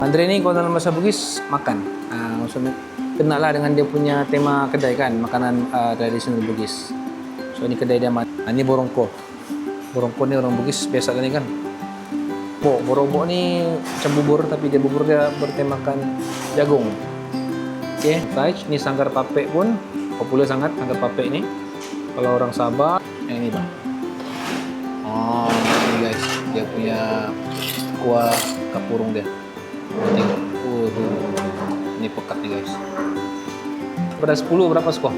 Andre ni kalau dalam bahasa Bugis makan. Maksudnya kenal lah dengan dia punya tema kedai kan, makanan tradisional Bugis. So ini kedai dia ini borongko. Borongko ni orang Bugis biasa kan ni kan. Borongko ni macam bubur tapi dia bubur dia bertemakan jagung. Okey, guys, ni sanggar papek pun popular sangat sanggar papek ni. Kalau orang Sabah, yang ini bang. Oh, ini guys, dia punya kuah kapurung dia. Tengok. Ini pekat nih guys. Daripada 10 berapa skor?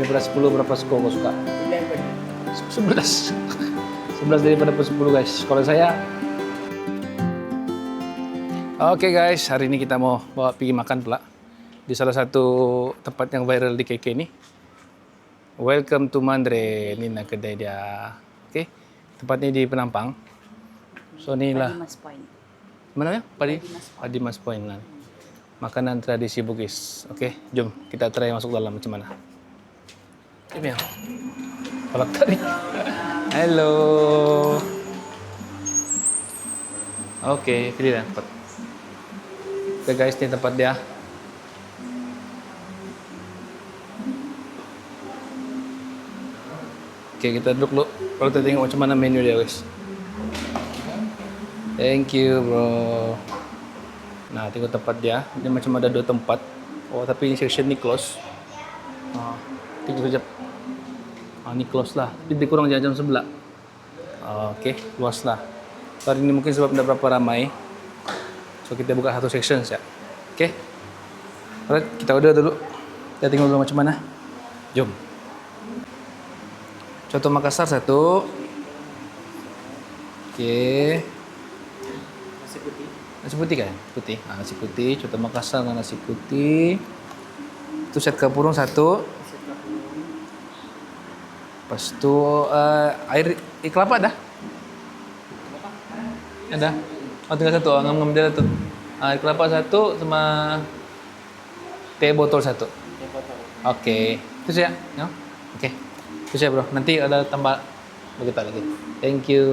Daripada 10 berapa skor kau suka? 11. 11 daripada 10 guys. Kalau saya Oke guys, hari ini kita mau bawa pergi makan pula di salah satu tempat yang viral di KK ini. Welcome to Mandre. Ini nak kedai dia. Oke. Tempat ini di Penampang. So inilah Padimas Point. Mana ya? Padimas Point. Makanan tradisi Bugis. Oke, jom kita try masuk dalam macam mana. Ini ya. Kolak tadi. Halo. Oke, pilih dah tempat. Oke guys, ini tempat dia. Oke, kita duduk dulu. Kalau kita tengok macam mana menu dia guys. Thank you bro. Nah, tengok tempat dia. Dia macam ada 2 tempat. Oh, tapi ini section ni close. Tengok sekejap. Ni close lah. Lebih kurang jam 11. Okey, luas lah. Hari ini mungkin sebab tidak berapa ramai. So, kita buka satu section saja. Okey. Alright, kita order dulu. Kita tengok dulu macam mana. Jom. Coto Makassar 1. Okey. Nasi putih kan? Putih. Nasi putih, coto Makassar dengan nasi putih. Itu set kapurung 1. Lepas tu air kelapa dah? Ada. Oh, tinggal 1. Ngam-ngam dia tu. Air kelapa 1 sama teh botol 1. Okey. Itu saja. No? Okey. Itu saja bro. Nanti ada tambah begitu lagi. Thank you.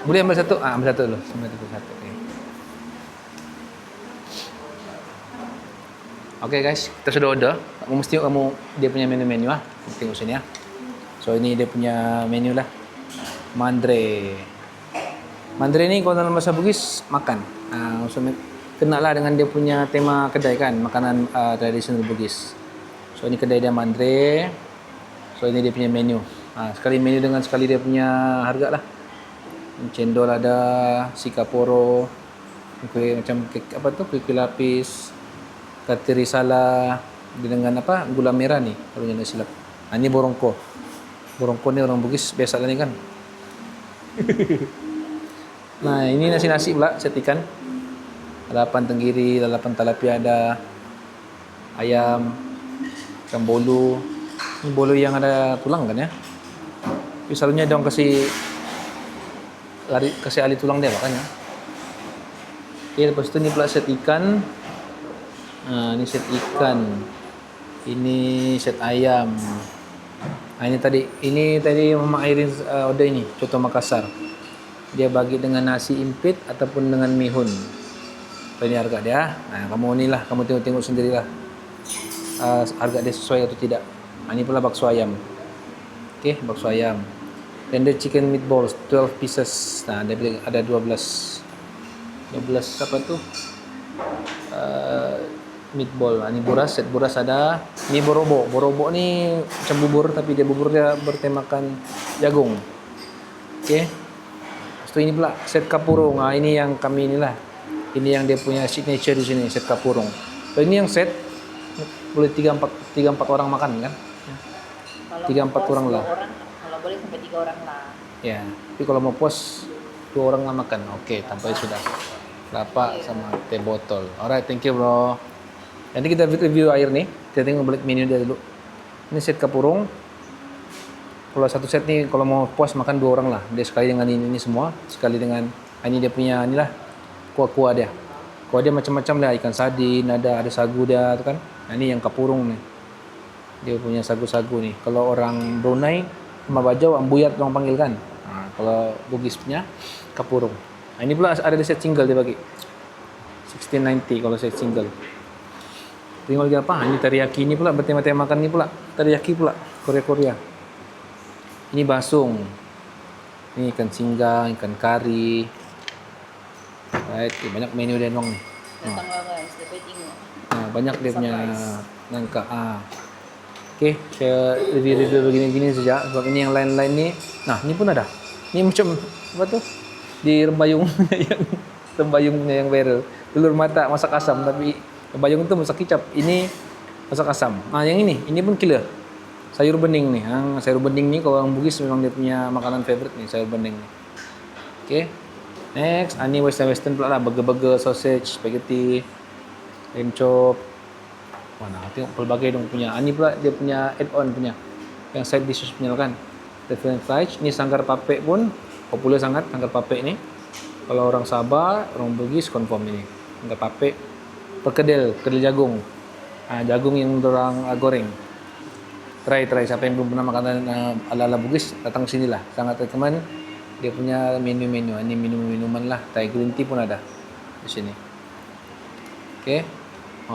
Boleh ambil 1? Ambil 1 dulu. Ambil 1. Okey guys, kita sudah order. Mesti kamu dia punya menu-menu lah. Tengok sini ya. So ini dia punya menu lah. Mandre. Mandre ni kalau dalam bahasa Bugis makan. Maksudnya kenal lah dengan dia punya tema kedai kan, makanan tradisional Bugis. So ini kedai dia Mandre. So ini dia punya menu. Sekali menu dengan sekali dia punya harga lah. Cendol ada, si kaporo, kue macam apa tu, kue lapis, kateri sala dengan apa, gula merah ni kalau jangan silap. Ini borongko. Borongko ni orang Bugis biasa ni kan. Nah ini nasi pula set ikan. Lalapan tenggiri, lalapan talapia ada, ayam, ikan bolu. Ini bolu yang ada tulang kan ya. Tapi selalunya dia orang kasih ali tulang dia makanya. Oke, lepas itu ni pula set ikan. Ini set ikan. Ini set ayam. Ini tadi Mama Airin order ini, coto Makassar. Dia bagi dengan nasi impit ataupun dengan mihun. Ini harga dia. Kamu tengok sendirilah. Harga dia sesuai atau tidak. Ini pula bakso ayam. Okey, bakso ayam. Tender chicken meatballs 12 pieces. Dia ada 12 apa tu? Meatball. Ini buras, set buras ada. Ini borobo. Borobo ni macam bubur tapi dia bertemakan jagung. Okey. Lepas tu ini pula set kapurung. Ini yang kami inilah. Ini yang dia punya signature di sini, set kapurung. So ini yang set boleh 3-4 orang makan kan? 3-4 orang lah. Kalau boleh sampai 3 orang lah. Ya, tapi kalau mau puas 2 orang lah makan. Okey, tanpa sudah. Kelapa sama teh botol. Alright, thank you bro. Nanti kita review air nih. Kita tengok balik menu dia dulu. Ini set kapurung. Kalau satu set nih, kalau mau puas makan 2 orang lah. Dia sekali dengan ini semua. Sekali dengan ini dia punya inilah kuah-kuah dia. Kuah dia macam-macam lah. Ikan sardin, ada sagu dia tu kan. Ini yang kapurung nih. Dia punya sagu-sagu nih. Kalau orang Brunei sama Bajau, ambuyat orang panggil kan. Kalau Bugis punya kapurung. Nah, ini pula ada set single dia bagi. 1690 kalau set single. Tengok lagi apa? Ini teriyaki ini pula, bertema-tema makan ini pula. Teriyaki pula, Korea-Korea. Ini basung. Ini ikan singgang, ikan kari. Right, banyak menu dia dong nih. Datang lah guys, dapat tengok. Nah, banyak dia punya nangka. Okey, saya review begini-gini saja. Sebab ini yang lain-lain ni. Nah, ni pun ada. Ni macam apa tu? Di rembayung yang rembayung punya yang viral. Telur mata masak asam, tapi rembayung tu masak kicap. Ini masak asam. Yang ini pun killer. Sayur bening ni. Sayur bening ni kalau orang Bugis memang dia punya makanan favorite ni, sayur bening ni. Okey. Next, ini western pula lah. Burger, sausage, spaghetti, lamb chop. Mana tengok pelbagai dong punya. Ini pula dia punya add-on punya. Yang side dishes punya kan. The French fries. Ini sanggar papek pun popular sangat sanggar papek ni. Kalau orang Sabah, orang Bugis confirm ini. Sanggar papek. Perkedel jagung. Jagung yang orang goreng. Try siapa yang belum pernah makan ala-ala Bugis datang sini lah. Sangat recommend. Dia punya menu-menu. Ini minuman lah. Thai green tea pun ada di sini. Okay.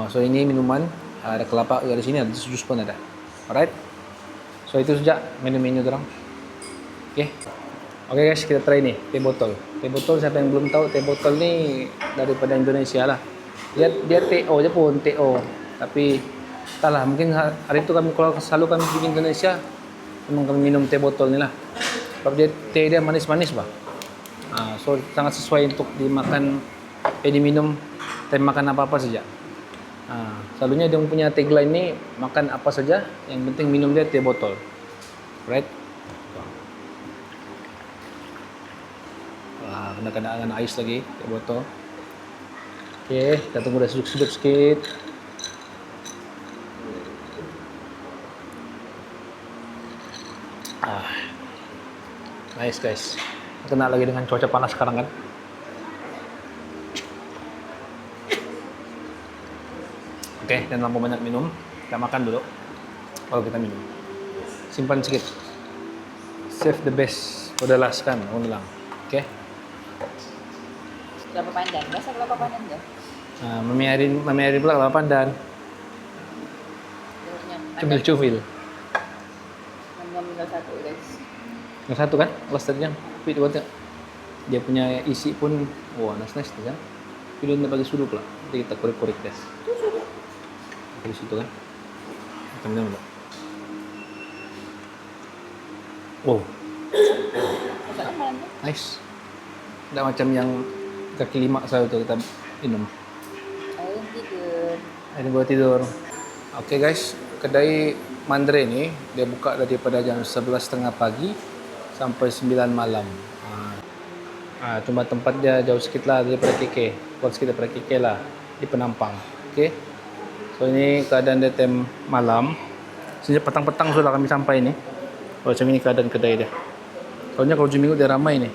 So ini minuman. Ada kelapa di sini, ada jus pun ada. Alright. So itu saja menu-menu orang. Okay. Okay guys, kita try ni teh botol. Teh botol siapa yang belum tahu, teh botol ni daripada Indonesia lah. Dia TO je pun, TO. Tapi entahlah, mungkin hari itu kami kalau selalu kami pergi Indonesia memang kami minum teh botol ni lah. Sebab teh dia manis-manis bah. So sangat sesuai untuk dimakan, diminum, teh makan apa-apa saja. Selalunya dia punya tagline ni makan apa saja, yang penting minum dia teh botol. Right? Kena dengan ais lagi teh botol. Okay, kita tunggu dah sedap sikit. Nice guys. Kena lagi dengan cuaca panas sekarang kan. Oke, dan lampu banyak minum. Kita makan dulu. Kalau kita minum. Simpan sedikit. Save the best. Udah last kan, ulang. Oke. Kelapa pandan, rasa kelapa pandan tu. Memiari pula kelapa pandan. Cumil-cumil. Tinggal satu guys. Yang satu kan, clusternya. Tapi dia punya isi pun, nice tu kan. Tapi dia nak bagi sudu pula. Jadi kita korek-korek deh. Dari situ kan. Macam-macam pula. Masak apa nanti? Nice. Tak macam yang kaki lima saya tu kita minum. Air tidur. Ini buat tidur. Okay guys, kedai Mandre ni dia buka daripada jam 11.30 pagi sampai 9 malam. Cuma tempat dia jauh sikit lah daripada KK. Kuat sikit daripada KK lah. Di Penampang. Okay. So ini keadaan dia time malam. Sejak petang-petang sudah kami sampai ni. Macam ini keadaan kedai dia. Soalnya kalau hujung minggu dia ramai ni.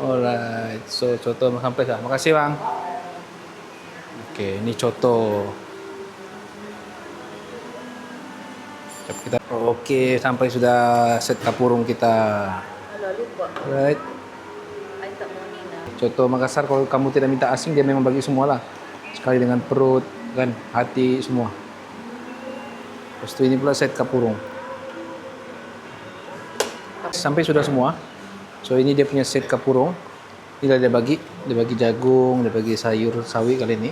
Alright. So coto sampai dah. Makasih bang. Okay, ini coto. Kita okey, sampai sudah set kapurung kita. Alah lupa. Right. I tak mau ni lah. Coto Makassar kalau kamu tidak minta asing dia memang bagi semua lah. Sekali dengan perut kan, hati semua. Lepas tu ini pula set kapurung. Sampai sudah semua. So ini dia punya set kapurung. Ini dia bagi jagung, dia bagi sayur sawi kali ini.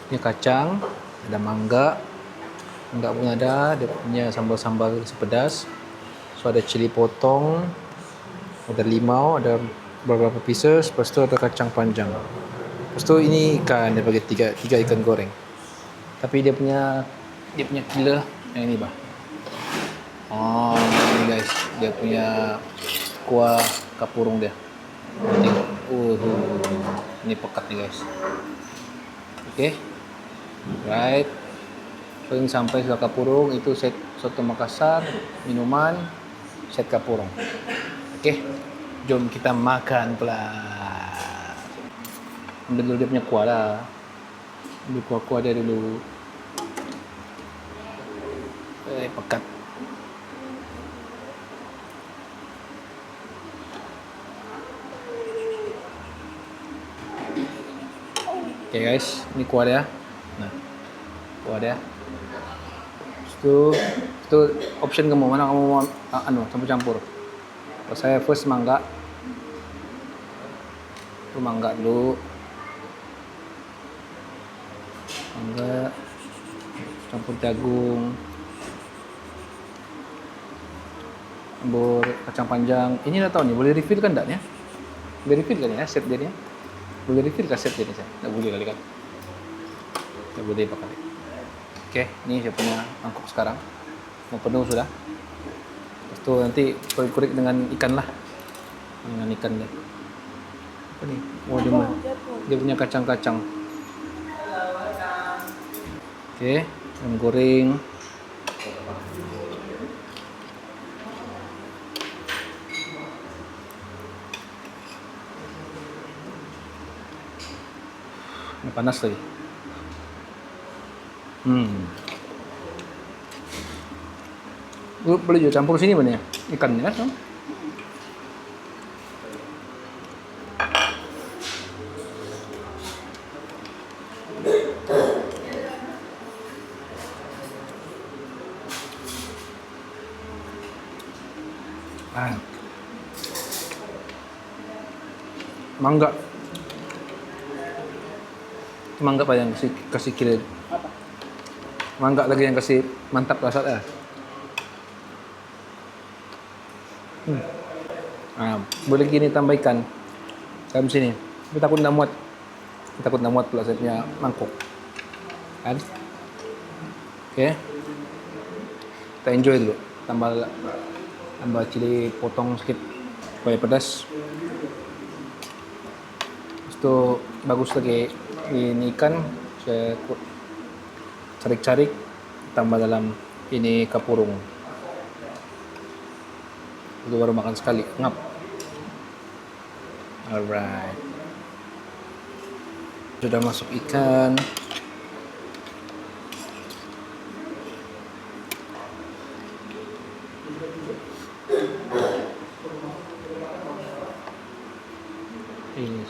Ini kacang, ada mangga. Enggak punya ada, dia punya sambal-sambal pedas. So ada cili potong, ada limau, ada beberapa pieces, lepas tu ada kacang panjang. Lepas tu ini ikan, dia bagi tiga ikan goreng. Tapi dia punya killer yang ini bah. Ini guys, dia punya kuah kapurung dia. Tengok. Ini pekat nih guys. Oke. Right. So ini sampai sudah kapurung, itu set soto Makassar, minuman, set kapurung. Oke, jom kita makan pula. Ambil dulu dia punya kuah lah. Ambil kuah-kuah dia dulu. Pekat. Oke guys, ini kuah dia. Nah, kuah dia. Itu option kamu, mana kamu mau campur-campur. Kalau saya first mangga. Itu mangga dulu. Mangga campur jagung. Campur kacang panjang. Ini udah tahu nih, boleh refill kan enggak ya? Boleh refill kan ya set jadinya? Boleh refill kan set jadinya? Enggak boleh kali kan? Enggak boleh pakai. Oke, ini saya punya mangkok sekarang. Mau penuh sudah. Terus itu nanti kurik-kurik dengan ikan lah. Dengan ikan deh. Apa nih? Oh, dia punya kacang-kacang. Oke, ayam goreng. Ini panas lagi. Lu boleh juga campur sini mana ya? Ikannya kan? Mangga. Mangga apa yang kasih kira? Apa? Mangga lagi yang kasih mantap rasanya. Boleh gini tambah ikan. Dalam sini. Tapi takut nggak muat. Takut nggak muat pula saya punya mangkok. Kan? Oke. Kita enjoy dulu. Tambah cili potong sedikit supaya pedas. Itu bagus lagi ini ikan saya cari-cari tambah dalam ini kapurung itu baru makan sekali ngap. Alright, sudah masuk ikan. Ini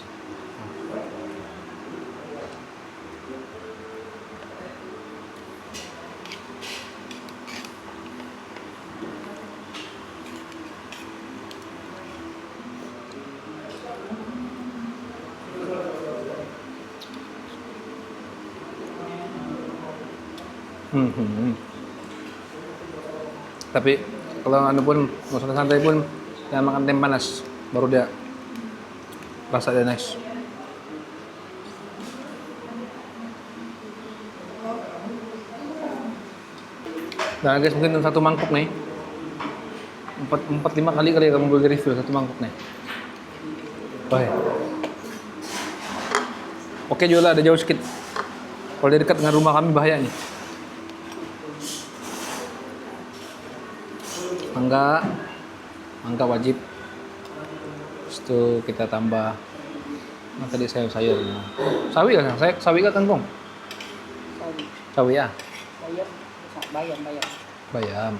Tapi kalau anu pun mau santai pun jangan makan tem panas, baru dia rasa dia nice. Nah guys, mungkin satu mangkuk nih 4-5 kali kamu boleh review satu mangkuk nih. Oke juga lah, ada jauh sedikit. Kalau dia dekat dengan rumah kami bahaya nih. Mangga wajib. Terus itu kita tambah tadi sayur. Sawi kan? Sawi kan kangkung? Sawi ya? Bayam.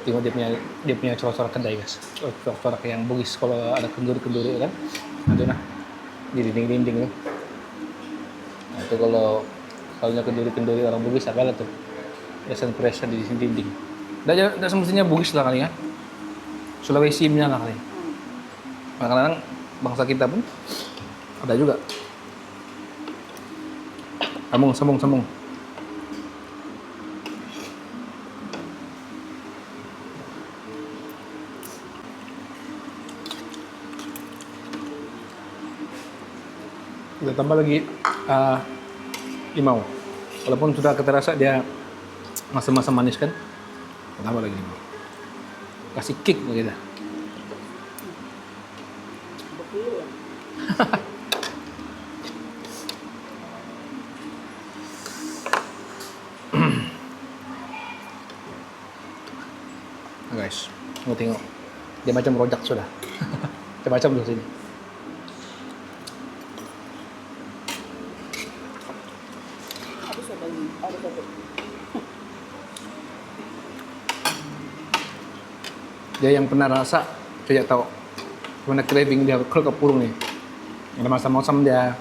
Tengok dia punya corak-corak kedai guys, corak-corak yang bugis kalau ada kenduri-kenduri kan, ada nah di dinding-dinding tuh. Nah, itu kalau kenduri-kenduri orang bugis apa lah tuh, biasa di dinding. Tidak semestinya bugis lah kali ya, Sulawesi punya lah kali. Kadang-kadang bangsa kita pun ada juga. Sambung. Kita tambah lagi limau. Walaupun sudah kita rasa dia masa-masa manis kan, kita tambah lagi limau. Kasih kick begitu. Nah, guys, mau tengok. Dia macam rojak sudah. Macam-macam di sini. Ada satu lagi. Ada satu. Dia yang pernah rasa, saya tahu. Mana craving dia kalau kapurung nih. Ada masam-masam dia.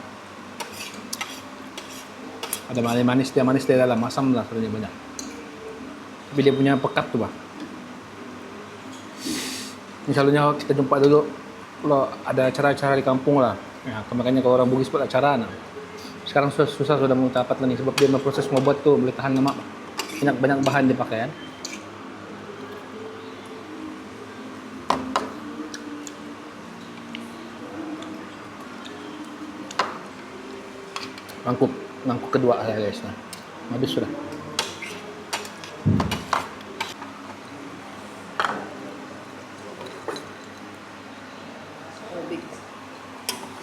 Ada manis dia dalam, masam lah sebenarnya banyak. Tapi dia punya pekat tuh, Bang. Misalnya kita jumpa dulu kalau ada acara-acara di kampung lah. Ya, makanya kalau orang Bugis buat acara, nah. Sekarang susah sudah mau dapat nih sebab dia proses membuat tuh boleh tahan lama. Banyak bahan dipakai kan. Mangkuk kedua ya guys. Nah, habis sudah. So big.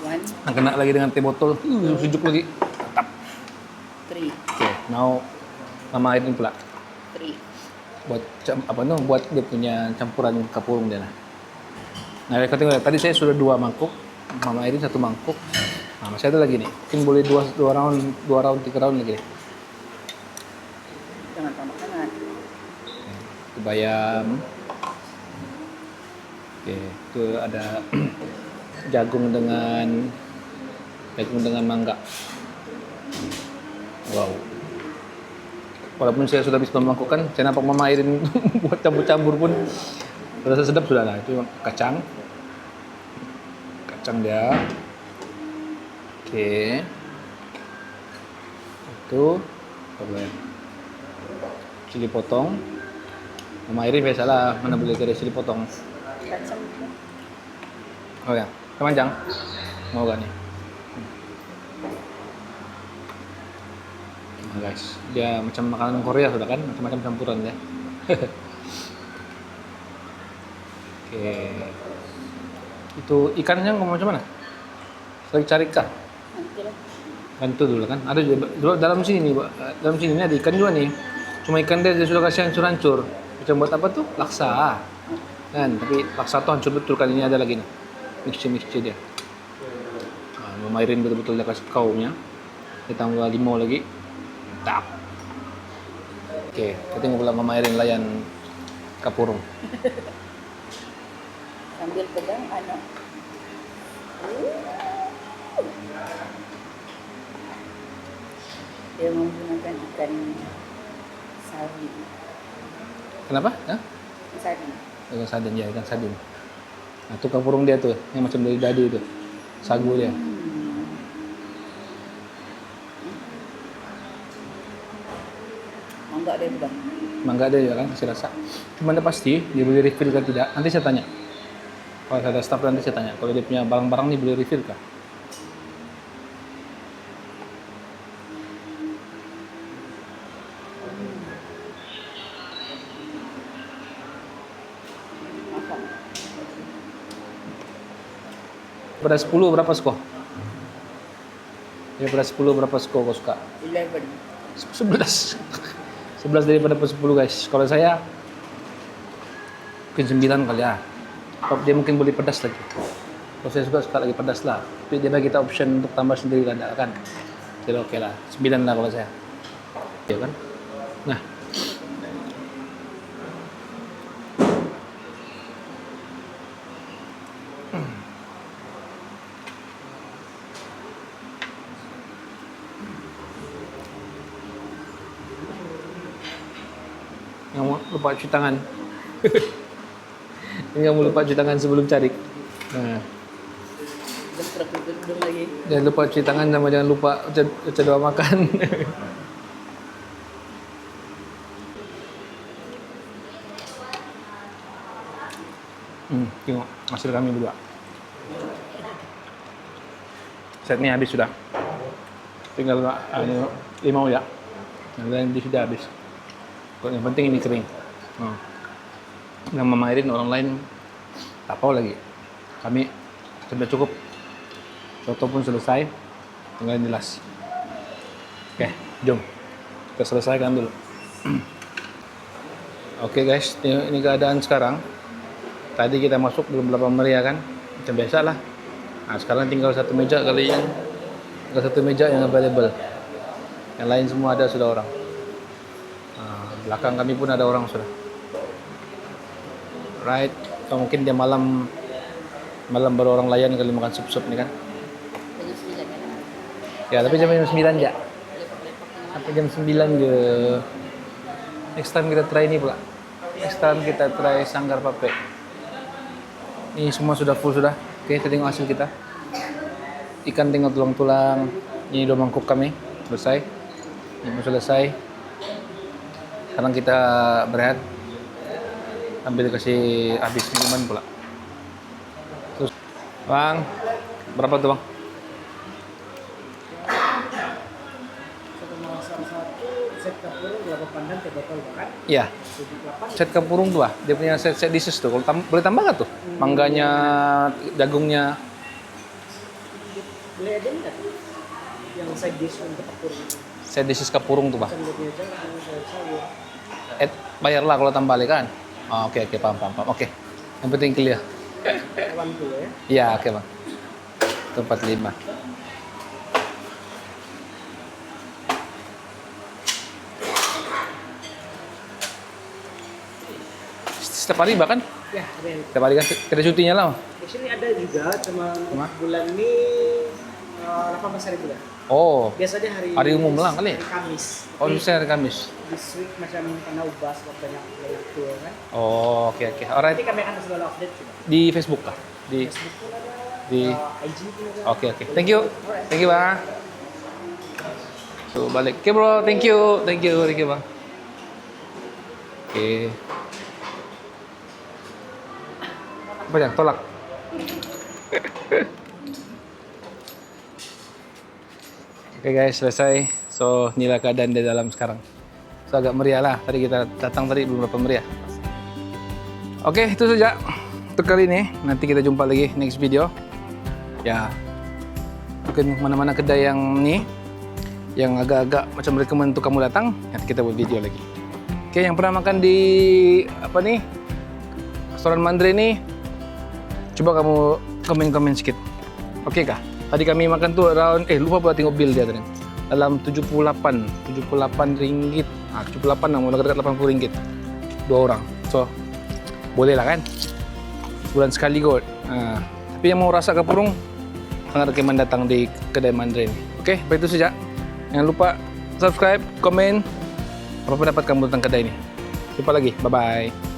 One, Nah, kena lagi dengan teh botol. Sejuk lagi. Mantap. three, Oke, mau mama airin pula. three. Buat dia punya campuran kapurung dia lah. Nah, tadi saya sudah 2 mangkuk, mama airin 1 mangkuk. Nah, masih ada lagi nih. Mungkin boleh 2 round, 3 round lagi. Jangan tambah hangat. Itu bayam. Oke, itu ada jagung dengan mangga. Wow. Walaupun saya sudah bisa memangkukkan, saya nampak mama airin buat campur-campur pun rasa sedap sudah lah. Itu kacang dia. Oke. Itu apa ya? Cili potong. Mama airin biasalah mana boleh ada cili potong. Kacang. Oh ya, kemanjang. Mau gak nih? Nah guys, dia macam makanan Korea sudah kan, macam-macam campuran ya. Oke. Itu ikannya ngomong macam mana? Lagi cari kah? Nanti lah. Bantu dulu kan. Ada juga dalam sini nih, dalam sini nih ada ikan juga nih. Cuma ikan dia sudah kasih hancur-hancur. Macam buat apa tuh? Laksa. Kan, tapi laksa tuh hancur betul kan, ini ada lagi nih. Mixture dia. Nah, memairin betul-betul dia kasih kaumnya. Ditambah limau lagi. Tap. Oke, kita tengok pula memairin layan kapurung. Sambil pegang anak. Dia menggunakan ikan sari. Kenapa? Ya? Sari. Ikan sadin ya, ikan sadin. Nah, itu kapurung dia tuh, yang macam dari dadi itu. Sagu dia. Mangga dia bang. Mangga ada juga kan, kasih rasa. Cuma dia pasti, dia boleh refill kan tidak. Nanti saya tanya. Kalau ada staff nanti saya tanya. Kalau dia punya barang-barang nih boleh refill kah? Masak. Pada 10 berapa skor? Daripada 10 berapa skor kau suka? 11. 11. 11 daripada 10 guys. Kalau saya mungkin 9 kali ya. Sebab dia mungkin boleh pedas lagi. Kalau saya suka lagi pedas lah. Tapi dia bagi kita option untuk tambah sendiri ada kan. Jadi oke lah. 9 lah kalau saya. Ya kan? Nah. Yang lupa cuci tangan. Jangan lupa cuci tangan sebelum cari. Nah, Geprek gedung lagi. jangan lupa cuci tangan sama jangan lupa baca doa makan. Tengok hasil kami berdua. Setnya habis sudah. Tinggal limau ya. Yang lain sudah habis. Yang penting ini kering. Yang memairin orang lain apa lagi. Kami sudah cukup. Soto pun selesai. Tinggal jelas. Oke, jom. Kita selesaikan dulu. Oke guys, ini keadaan sekarang. Tadi kita masuk belum berapa meriah kan? Macam biasa lah. Nah, sekarang tinggal satu meja tinggal satu meja yang available. Yang lain semua ada sudah orang. Belakang kami pun ada orang sudah. Right. So, mungkin dia malam baru orang layan kali makan sup-sup nih kan. Dengan 9 kan. Ya, tapi jam 9 ya. Lepak-lepak tengah malam. Sampai jam 9 je. Next time kita try ini pula. Next time kita try sanggar pape. Ini semua sudah full sudah. Oke, kita tengok hasil kita. Ikan tengok tulang-tulang. Ini 2 mangkuk kami. Selesai. Ini pun selesai. Sekarang kita berehat. Ambil kasih habis minuman pula. Terus, Bang, berapa tuh Bang? Satu masak satu set kapur berapa pandan ke botol kan? Iya. 78. Set kapurung tuh ah. Dia punya set dishes tuh. Kalau boleh tambah nggak tuh? Mangganya, jagungnya. Boleh ada nggak? Yang side dish untuk kapur gitu. Set dishes kapurung tuh Bang. Sambal aja yang sayur. Bayarlah kalau tambah balik kan. Oh, oke, paham. Oke. Yang penting clear. 80 ya. Iya, oke Bang. Itu 45. Setiap hari bahkan? Ya, ada yang. Setiap hari kan kita cutinya lah. Actually ada juga, cuma Cuma? bulan ini 18 hari bulan. Oh, Biasanya hari umum lah kali. Hari Kamis. oh Tapi bisa hari Kamis. This week macam karena ubah sebab banyak itu kan. Oh, oke. Alright. Nanti kami akan selalu update juga. Di Facebook kah? Di Facebook pun ada, di IG pun ada. Oke. Thank you. Thank you, Bang. So, balik. Oke, bro. Thank you, Bang. Oke. Apa yang tolak? Oke guys, selesai. So, inilah keadaan di dalam sekarang. So, agak meriah lah. Tadi kita datang belum berapa meriah. Oke, itu saja untuk kali ini. Nanti kita jumpa lagi next video. Ya, mungkin mana-mana kedai yang ini, yang agak-agak macam rekomen untuk kamu datang, nanti kita buat video lagi. Oke, yang pernah makan di apa nih, restoran Mandre ini, coba kamu komen-komen sedikit. Oke kah? Tadi kami makan tuh around, lupa pula tengok bill dia tadi. Dalam 78 ringgit. 78 lah, mau dekat 80 ringgit. 2 orang. So, boleh lah kan? Bulan sekali kot. Tapi yang mau rasa kapurung, sangat rekomen datang di kedai Mandre ini. Oke, baik itu saja. Jangan lupa subscribe, komen, apa pendapat kamu tentang kedai ini. Jumpa lagi, bye-bye.